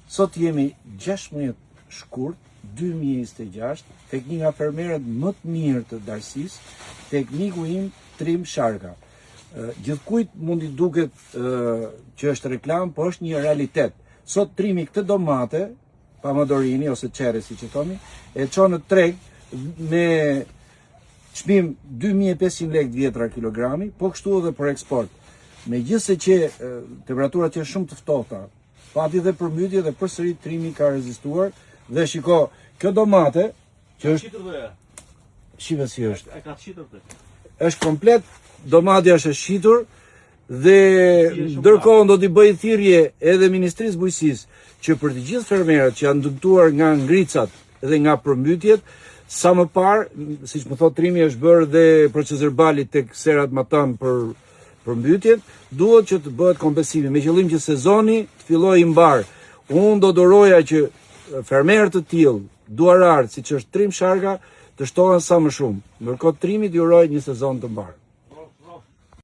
Sot jemi 16 shkurt 2026, tek një nga fermerët më të mirë të Darësisë, tekniku im trim sharka. Gjithkujt mundi duket që është reklam, por është një realitet. Sot trimi këtë domate, pomodorini ose çerre siç e thomi, e çon në treg me çmim 2500 lekë vjetra kilogrami, po kështu edhe për eksport. Megjithëse që temperaturat janë shumë të ftohta, pati dhe përmbytje dhe përsëri trimi ka rezistuar dhe shiko, kjo domate që është shive si është. E ka shitur të. Është komplet, domatja është e shitur dhe ndërkohë do t'i bëj thirrje edhe Ministrisë Bujqësisë që për të gjithë fermerët që janë dëmtuar nga ngricat dhe nga përmbytjet, sa më parë, siç më thot trimi është bërë dhe procesverbali tek serat matan për përmbytjet, duhet që të bëhet kompensimi me qëllim që sezoni të fillojë i mbar. Unë do doroja që fermerët të tillë, duarart, siç është trim sharka, të shtohen sa më shumë. Ndërkohë trimit ju uroj një sezon të mbar.